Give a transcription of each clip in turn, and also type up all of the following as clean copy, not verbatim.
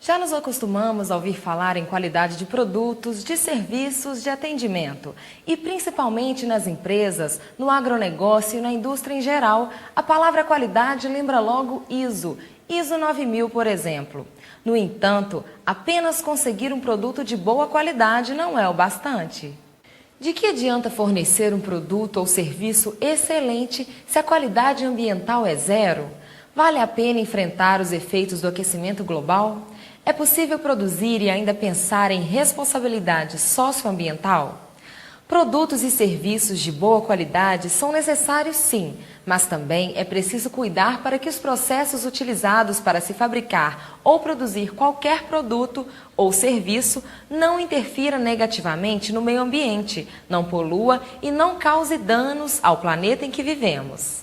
Já nos acostumamos a ouvir falar em qualidade de produtos, de serviços, de atendimento. E principalmente nas empresas, no agronegócio e na indústria em geral, a palavra qualidade lembra logo ISO 9000, por exemplo. No entanto, apenas conseguir um produto de boa qualidade não é o bastante. De que adianta fornecer um produto ou serviço excelente se a qualidade ambiental é zero? Vale a pena enfrentar os efeitos do aquecimento global? É possível produzir e ainda pensar em responsabilidade socioambiental? Produtos e serviços de boa qualidade são necessários sim, mas também é preciso cuidar para que os processos utilizados para se fabricar ou produzir qualquer produto ou serviço não interfira negativamente no meio ambiente, não polua e não cause danos ao planeta em que vivemos.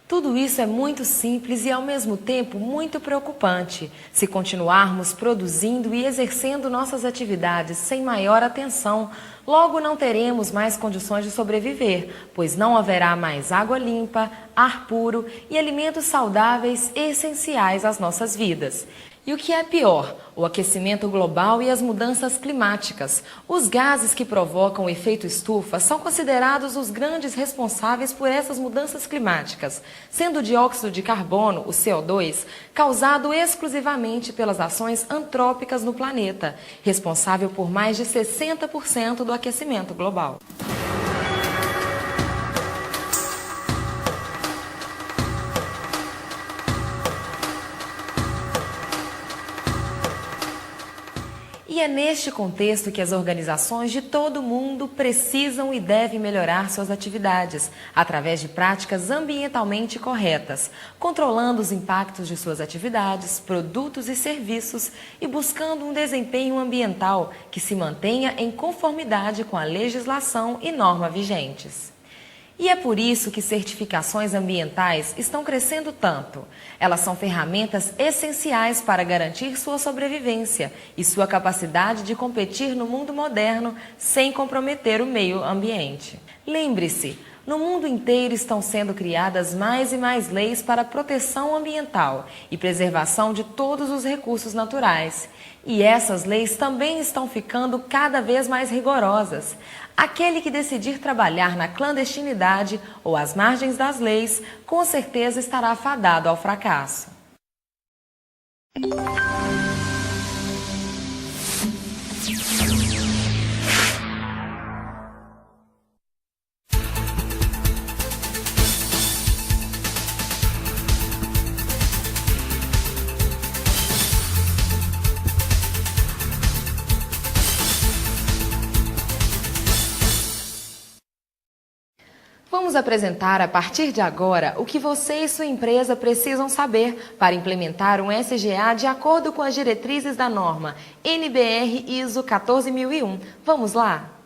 Tudo isso é muito simples e, ao mesmo tempo, muito preocupante. Se continuarmos produzindo e exercendo nossas atividades sem maior atenção, logo não teremos mais condições de sobreviver, pois não haverá mais água limpa, ar puro e alimentos saudáveis essenciais às nossas vidas. E o que é pior, o aquecimento global e as mudanças climáticas. Os gases que provocam o efeito estufa são considerados os grandes responsáveis por essas mudanças climáticas, sendo o dióxido de carbono, o CO2, causado exclusivamente pelas ações antrópicas no planeta, responsável por mais de 60% do aquecimento global. E é neste contexto que as organizações de todo o mundo precisam e devem melhorar suas atividades, através de práticas ambientalmente corretas, controlando os impactos de suas atividades, produtos e serviços e buscando um desempenho ambiental que se mantenha em conformidade com a legislação e norma vigentes. E é por isso que certificações ambientais estão crescendo tanto. Elas são ferramentas essenciais para garantir sua sobrevivência e sua capacidade de competir no mundo moderno sem comprometer o meio ambiente. Lembre-se, no mundo inteiro estão sendo criadas mais e mais leis para proteção ambiental e preservação de todos os recursos naturais. E essas leis também estão ficando cada vez mais rigorosas. Aquele que decidir trabalhar na clandestinidade ou às margens das leis, com certeza estará fadado ao fracasso. Vamos apresentar a partir de agora o que você e sua empresa precisam saber para implementar um SGA de acordo com as diretrizes da norma NBR ISO 14001. Vamos lá?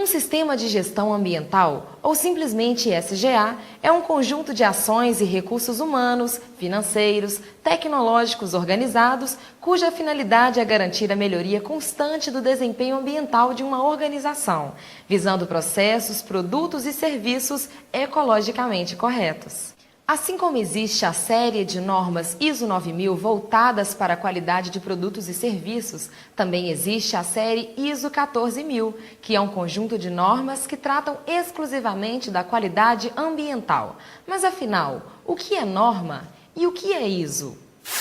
Um sistema de gestão ambiental, ou simplesmente SGA, é um conjunto de ações e recursos humanos, financeiros, tecnológicos organizados, cuja finalidade é garantir a melhoria constante do desempenho ambiental de uma organização, visando processos, produtos e serviços ecologicamente corretos. Assim como existe a série de normas ISO 9000 voltadas para a qualidade de produtos e serviços, também existe a série ISO 14000, que é um conjunto de normas que tratam exclusivamente da qualidade ambiental. Mas afinal, o que é norma e o que é ISO?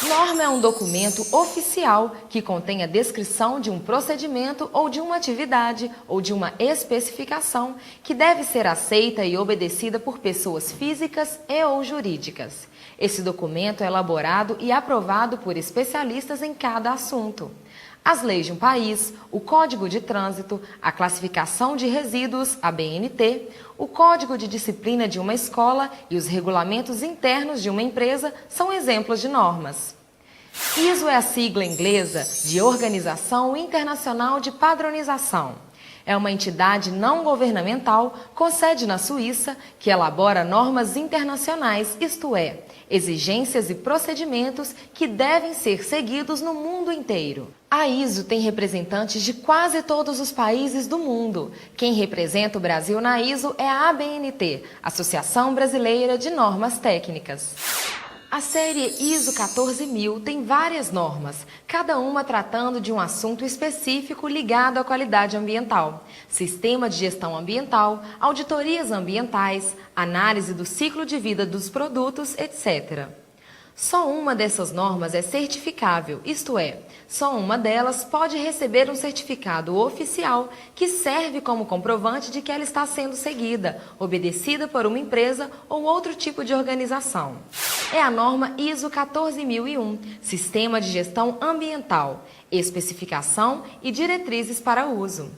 Norma é um documento oficial que contém a descrição de um procedimento ou de uma atividade ou de uma especificação que deve ser aceita e obedecida por pessoas físicas e ou jurídicas. Esse documento é elaborado e aprovado por especialistas em cada assunto. As leis de um país, o Código de Trânsito, a Classificação de Resíduos, a BNT, o Código de Disciplina de uma escola e os regulamentos internos de uma empresa são exemplos de normas. ISO é a sigla inglesa de Organização Internacional de Padronização. É uma entidade não governamental com sede na Suíça que elabora normas internacionais, isto é, exigências e procedimentos que devem ser seguidos no mundo inteiro. A ISO tem representantes de quase todos os países do mundo. Quem representa o Brasil na ISO é a ABNT, Associação Brasileira de Normas Técnicas. A série ISO 14000 tem várias normas, cada uma tratando de um assunto específico ligado à qualidade ambiental, sistema de gestão ambiental, auditorias ambientais, análise do ciclo de vida dos produtos, etc. Só uma dessas normas é certificável, isto é, só uma delas pode receber um certificado oficial que serve como comprovante de que ela está sendo seguida, obedecida por uma empresa ou outro tipo de organização. É a norma ISO 14001, Sistema de Gestão Ambiental, especificação e diretrizes para uso.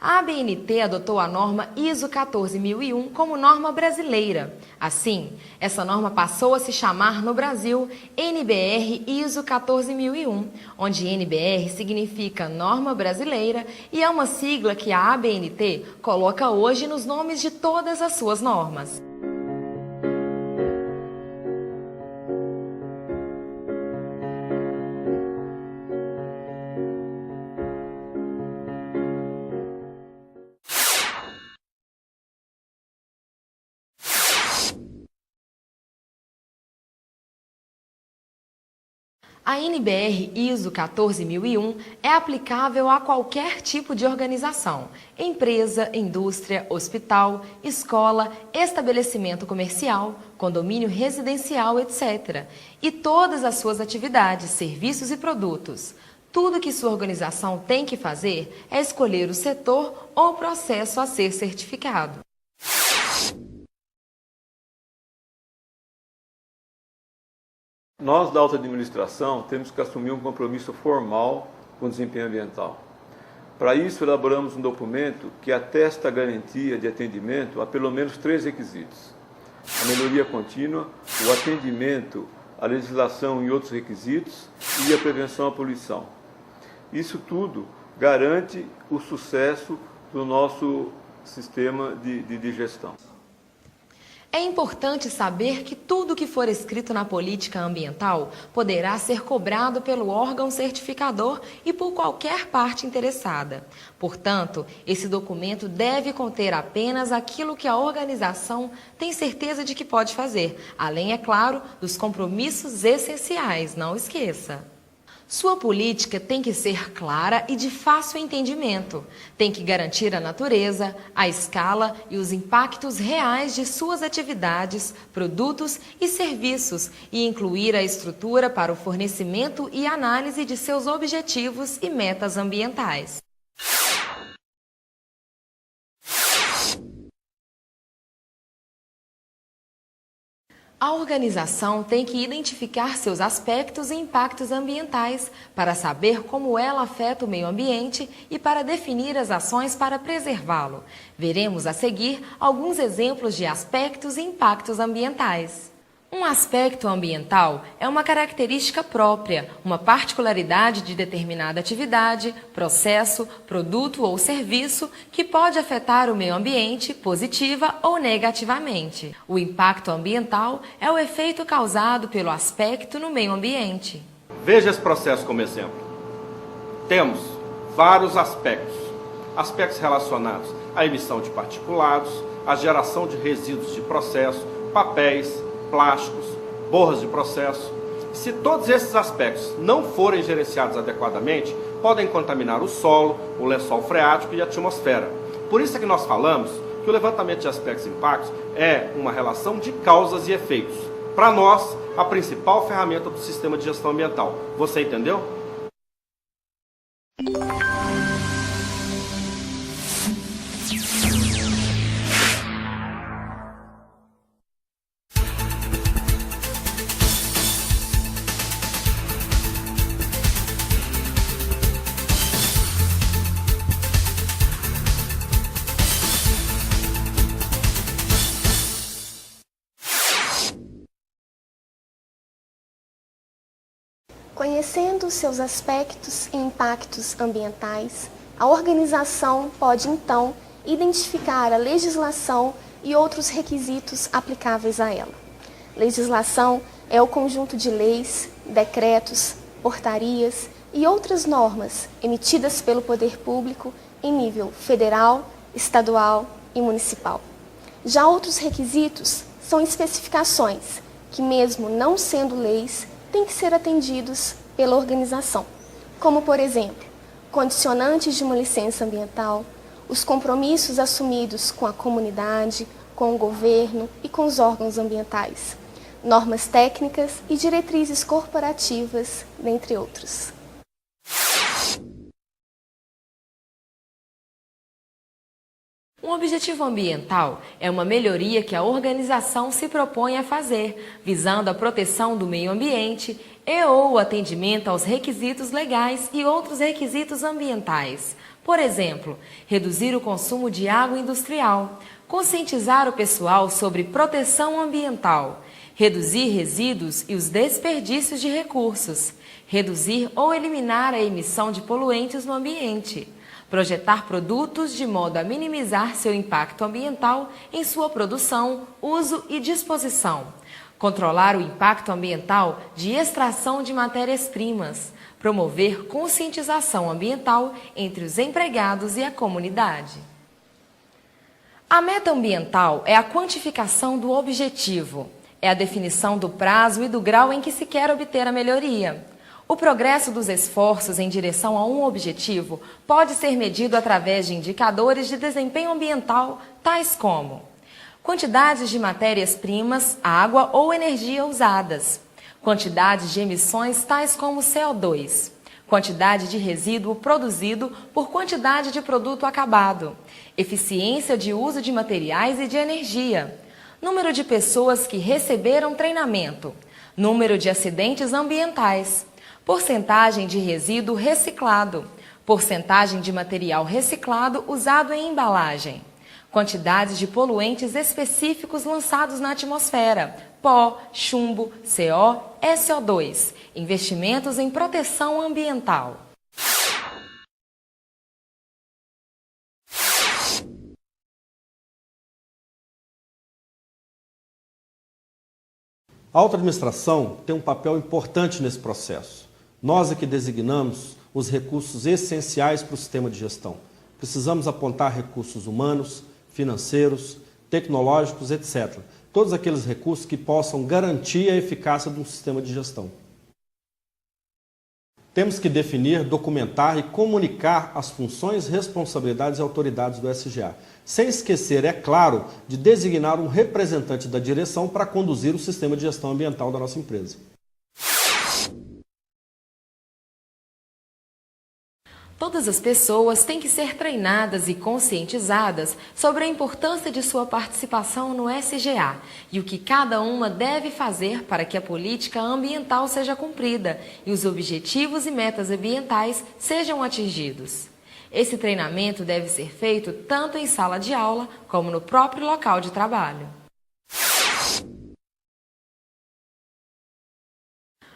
A ABNT adotou a norma ISO 14001 como norma brasileira. Assim, essa norma passou a se chamar no Brasil NBR ISO 14001, onde NBR significa Norma Brasileira e é uma sigla que a ABNT coloca hoje nos nomes de todas as suas normas. A NBR ISO 14001 é aplicável a qualquer tipo de organização, empresa, indústria, hospital, escola, estabelecimento comercial, condomínio residencial, etc. E todas as suas atividades, serviços e produtos. Tudo que sua organização tem que fazer é escolher o setor ou processo a ser certificado. Nós, da alta administração, temos que assumir um compromisso formal com o desempenho ambiental. Para isso, elaboramos um documento que atesta a garantia de atendimento a pelo menos 3 requisitos: a melhoria contínua, o atendimento à legislação e outros requisitos e a prevenção à poluição. Isso tudo garante o sucesso do nosso sistema de gestão. É importante saber que tudo que for escrito na política ambiental poderá ser cobrado pelo órgão certificador e por qualquer parte interessada. Portanto, esse documento deve conter apenas aquilo que a organização tem certeza de que pode fazer, além, é claro, dos compromissos essenciais, não esqueça. Sua política tem que ser clara e de fácil entendimento. Tem que garantir a natureza, a escala e os impactos reais de suas atividades, produtos e serviços e incluir a estrutura para o fornecimento e análise de seus objetivos e metas ambientais. A organização tem que identificar seus aspectos e impactos ambientais para saber como ela afeta o meio ambiente e para definir as ações para preservá-lo. Veremos a seguir alguns exemplos de aspectos e impactos ambientais. Um aspecto ambiental é uma característica própria, uma particularidade de determinada atividade, processo, produto ou serviço que pode afetar o meio ambiente positiva ou negativamente. O impacto ambiental é o efeito causado pelo aspecto no meio ambiente. Veja esse processo como exemplo. Temos vários aspectos relacionados à emissão de particulados, à geração de resíduos de processo, papéis, plásticos, borras de processo. Se todos esses aspectos não forem gerenciados adequadamente, podem contaminar o solo, o lençol freático e a atmosfera. Por isso é que nós falamos que o levantamento de aspectos e impactos é uma relação de causas e efeitos. Para nós, a principal ferramenta do sistema de gestão ambiental. Você entendeu? Conhecendo seus aspectos e impactos ambientais, a organização pode, então, identificar a legislação e outros requisitos aplicáveis a ela. Legislação é o conjunto de leis, decretos, portarias e outras normas emitidas pelo poder público em nível federal, estadual e municipal. Já outros requisitos são especificações que, mesmo não sendo leis, têm que ser atendidos pela organização, como, por exemplo, condicionantes de uma licença ambiental, os compromissos assumidos com a comunidade, com o governo e com os órgãos ambientais, normas técnicas e diretrizes corporativas, dentre outros. Um objetivo ambiental é uma melhoria que a organização se propõe a fazer, visando a proteção do meio ambiente e/ou o atendimento aos requisitos legais e outros requisitos ambientais. Por exemplo, reduzir o consumo de água industrial, conscientizar o pessoal sobre proteção ambiental, reduzir resíduos e os desperdícios de recursos, reduzir ou eliminar a emissão de poluentes no ambiente, projetar produtos de modo a minimizar seu impacto ambiental em sua produção, uso e disposição, controlar o impacto ambiental de extração de matérias-primas, promover conscientização ambiental entre os empregados e a comunidade. A meta ambiental é a quantificação do objetivo, é a definição do prazo e do grau em que se quer obter a melhoria. O progresso dos esforços em direção a um objetivo pode ser medido através de indicadores de desempenho ambiental, tais como quantidades de matérias-primas, água ou energia usadas, quantidades de emissões tais como CO2, quantidade de resíduo produzido por quantidade de produto acabado, eficiência de uso de materiais e de energia, número de pessoas que receberam treinamento, número de acidentes ambientais, porcentagem de resíduo reciclado, porcentagem de material reciclado usado em embalagem, quantidades de poluentes específicos lançados na atmosfera, pó, chumbo, CO, SO2, investimentos em proteção ambiental. A auto-administração tem um papel importante nesse processo. Nós é que designamos os recursos essenciais para o sistema de gestão. Precisamos apontar recursos humanos, financeiros, tecnológicos, etc. Todos aqueles recursos que possam garantir a eficácia de um sistema de gestão. Temos que definir, documentar e comunicar as funções, responsabilidades e autoridades do SGA, sem esquecer, é claro, de designar um representante da direção para conduzir o sistema de gestão ambiental da nossa empresa. Todas as pessoas têm que ser treinadas e conscientizadas sobre a importância de sua participação no SGA e o que cada uma deve fazer para que a política ambiental seja cumprida e os objetivos e metas ambientais sejam atingidos. Esse treinamento deve ser feito tanto em sala de aula como no próprio local de trabalho.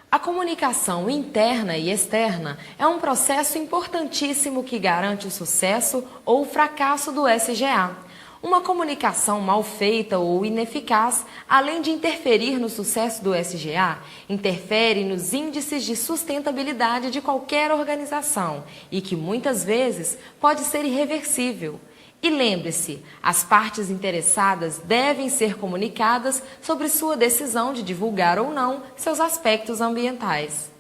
A comunicação interna e externa é um processo importantíssimo que garante o sucesso ou o fracasso do SGA. Uma comunicação mal feita ou ineficaz, além de interferir no sucesso do SGA, interfere nos índices de sustentabilidade de qualquer organização e que muitas vezes pode ser irreversível. E lembre-se, as partes interessadas devem ser comunicadas sobre sua decisão de divulgar ou não seus aspectos ambientais.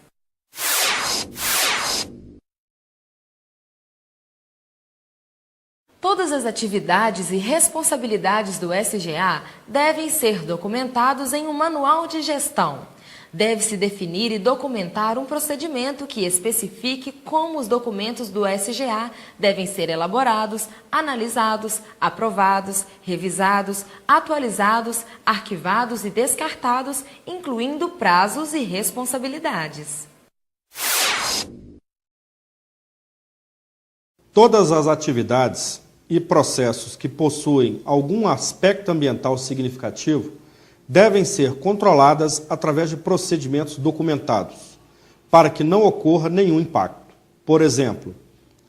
Todas as atividades e responsabilidades do SGA devem ser documentados em um manual de gestão. Deve-se definir e documentar um procedimento que especifique como os documentos do SGA devem ser elaborados, analisados, aprovados, revisados, atualizados, arquivados e descartados, incluindo prazos e responsabilidades. Todas as atividades e processos que possuem algum aspecto ambiental significativo devem ser controladas através de procedimentos documentados. para que não ocorra nenhum impacto. Por exemplo,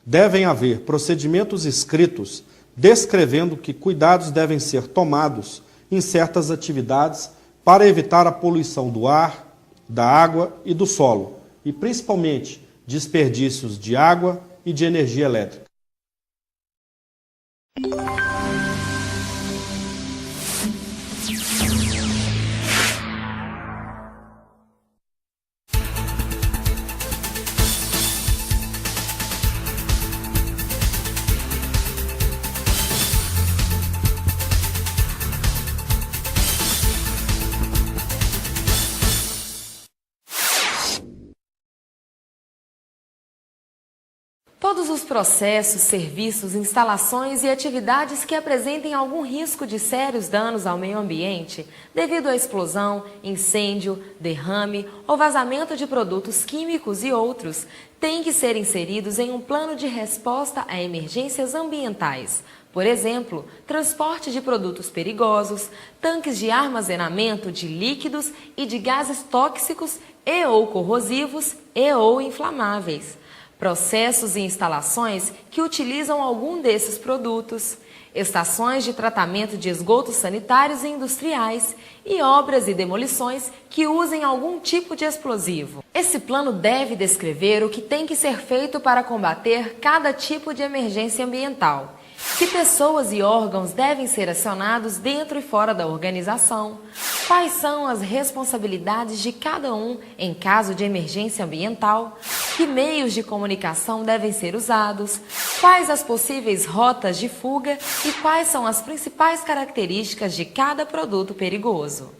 devem haver procedimentos escritos descrevendo que cuidados devem ser tomados em certas atividades para evitar a poluição do ar, da água e do solo, e principalmente desperdícios de água e de energia elétrica. Todos os processos, serviços, instalações e atividades que apresentem algum risco de sérios danos ao meio ambiente, devido à explosão, incêndio, derrame ou vazamento de produtos químicos e outros, têm que ser inseridos em um plano de resposta a emergências ambientais. Por exemplo, transporte de produtos perigosos, tanques de armazenamento de líquidos e de gases tóxicos e ou corrosivos e ou inflamáveis. Processos e instalações que utilizam algum desses produtos, estações de tratamento de esgotos sanitários e industriais e obras e demolições que usem algum tipo de explosivo. Esse plano deve descrever o que tem que ser feito para combater cada tipo de emergência ambiental. Que pessoas e órgãos devem ser acionados dentro e fora da organização? Quais são as responsabilidades de cada um em caso de emergência ambiental? Que meios de comunicação devem ser usados? Quais as possíveis rotas de fuga e quais são as principais características de cada produto perigoso?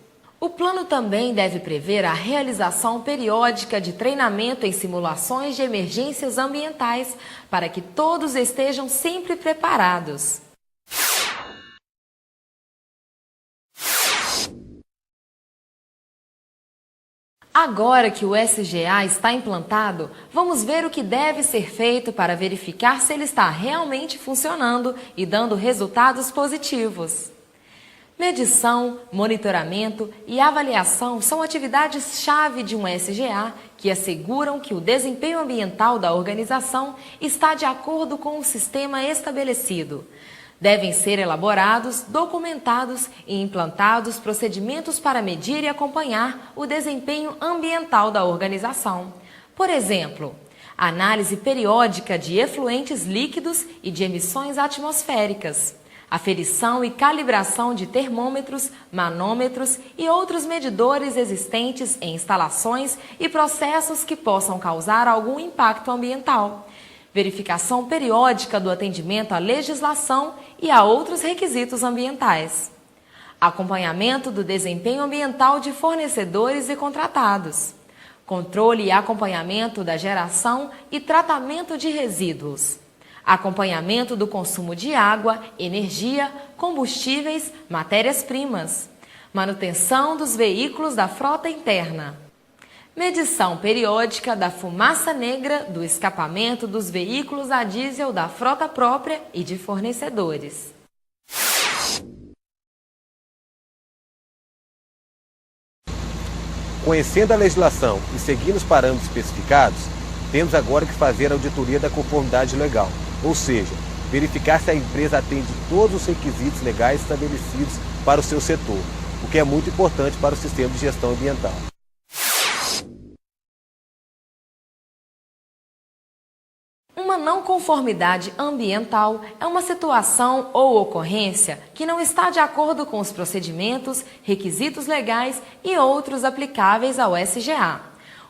O plano também deve prever a realização periódica de treinamento em simulações de emergências ambientais para que todos estejam sempre preparados. Agora que o SGA está implantado, vamos ver o que deve ser feito para verificar se ele está realmente funcionando e dando resultados positivos. Medição, monitoramento e avaliação são atividades-chave de um SGA que asseguram que o desempenho ambiental da organização está de acordo com o sistema estabelecido. Devem ser elaborados, documentados e implantados procedimentos para medir e acompanhar o desempenho ambiental da organização. Por exemplo, análise periódica de efluentes líquidos e de emissões atmosféricas, aferição e calibração de termômetros, manômetros e outros medidores existentes em instalações e processos que possam causar algum impacto ambiental. Verificação periódica do atendimento à legislação e a outros requisitos ambientais. Acompanhamento do desempenho ambiental de fornecedores e contratados. Controle e acompanhamento da geração e tratamento de resíduos. Acompanhamento do consumo de água, energia, combustíveis, matérias-primas. Manutenção dos veículos da frota interna. Medição periódica da fumaça negra do escapamento dos veículos a diesel da frota própria e de fornecedores. Conhecendo a legislação e seguindo os parâmetros especificados, temos agora que fazer a auditoria da conformidade legal, ou seja, verificar se a empresa atende todos os requisitos legais estabelecidos para o seu setor, o que é muito importante para o sistema de gestão ambiental. Uma não conformidade ambiental é uma situação ou ocorrência que não está de acordo com os procedimentos, requisitos legais e outros aplicáveis ao SGA.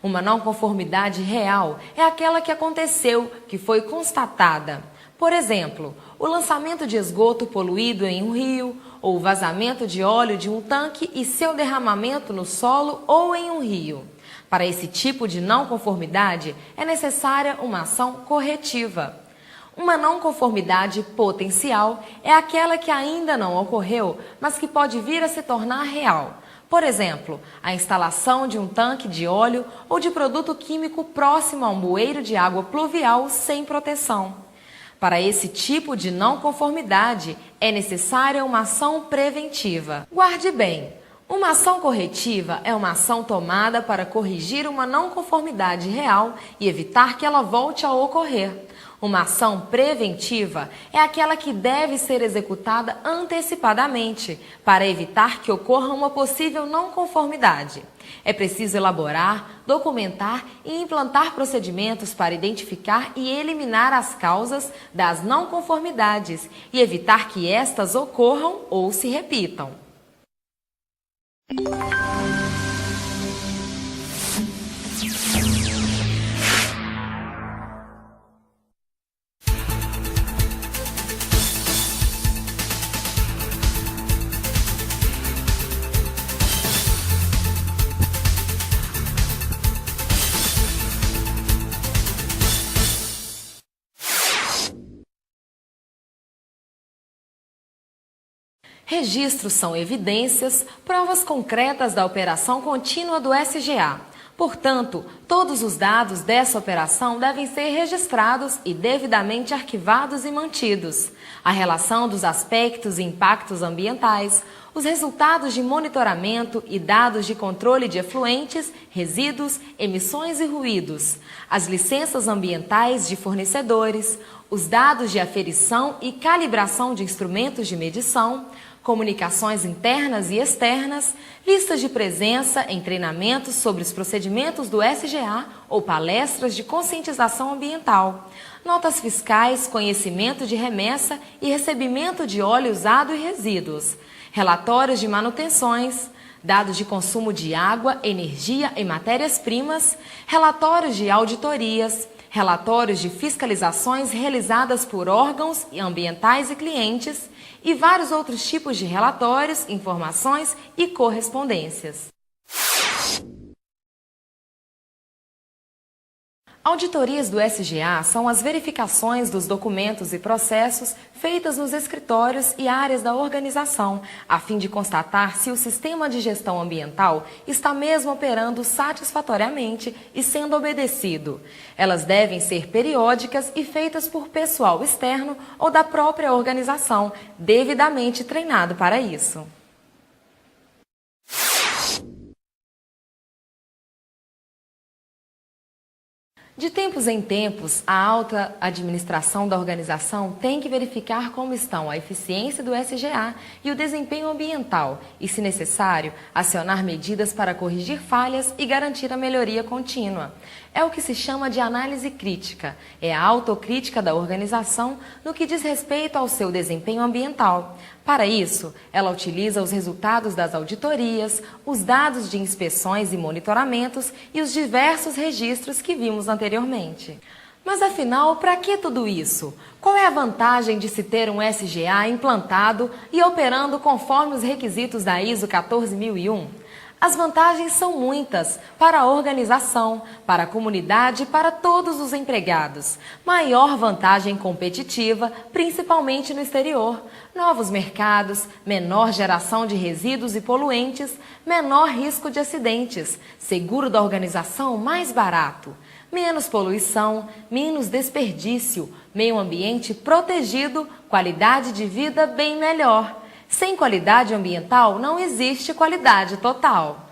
Uma não conformidade real é aquela que aconteceu, que foi constatada. Por exemplo, o lançamento de esgoto poluído em um rio, ou o vazamento de óleo de um tanque e seu derramamento no solo ou em um rio. Para esse tipo de não conformidade, é necessária uma ação corretiva. Uma não conformidade potencial é aquela que ainda não ocorreu, mas que pode vir a se tornar real. Por exemplo, a instalação de um tanque de óleo ou de produto químico próximo a um bueiro de água pluvial sem proteção. Para esse tipo de não conformidade, é necessária uma ação preventiva. Guarde bem, Uma ação corretiva é uma ação tomada para corrigir uma não conformidade real e evitar que ela volte a ocorrer. Uma ação preventiva é aquela que deve ser executada antecipadamente para evitar que ocorra uma possível não conformidade. É preciso elaborar, documentar e implantar procedimentos para identificar e eliminar as causas das não conformidades e evitar que estas ocorram ou se repitam. Registros são evidências, provas concretas da operação contínua do SGA. Portanto, todos os dados dessa operação devem ser registrados e devidamente arquivados e mantidos. A relação dos aspectos e impactos ambientais, os resultados de monitoramento e dados de controle de efluentes, resíduos, emissões e ruídos, as licenças ambientais de fornecedores, os dados de aferição e calibração de instrumentos de medição, comunicações internas e externas, listas de presença em treinamentos sobre os procedimentos do SGA ou palestras de conscientização ambiental, notas fiscais, conhecimento de remessa e recebimento de óleo usado e resíduos, relatórios de manutenções, dados de consumo de água, energia e matérias-primas, relatórios de auditorias, relatórios de fiscalizações realizadas por órgãos ambientais e clientes, e vários outros tipos de relatórios, informações e correspondências. Auditorias do SGA são as verificações dos documentos e processos feitas nos escritórios e áreas da organização, a fim de constatar se o sistema de gestão ambiental está mesmo operando satisfatoriamente e sendo obedecido. Elas devem ser periódicas e feitas por pessoal externo ou da própria organização, devidamente treinado para isso. De tempos em tempos, a alta administração da organização tem que verificar como estão a eficiência do SGA e o desempenho ambiental e, se necessário, acionar medidas para corrigir falhas e garantir a melhoria contínua. É o que se chama de análise crítica, é a autocrítica da organização no que diz respeito ao seu desempenho ambiental. Para isso, ela utiliza os resultados das auditorias, os dados de inspeções e monitoramentos e os diversos registros que vimos anteriormente. Mas afinal, para que tudo isso? Qual é a vantagem de se ter um SGA implantado e operando conforme os requisitos da ISO 14001? As vantagens são muitas para a organização, para a comunidade e para todos os empregados. Maior vantagem competitiva, principalmente no exterior. Novos mercados, menor geração de resíduos e poluentes, menor risco de acidentes, seguro da organização mais barato, menos poluição, menos desperdício, meio ambiente protegido, qualidade de vida bem melhor. Sem qualidade ambiental, não existe qualidade total.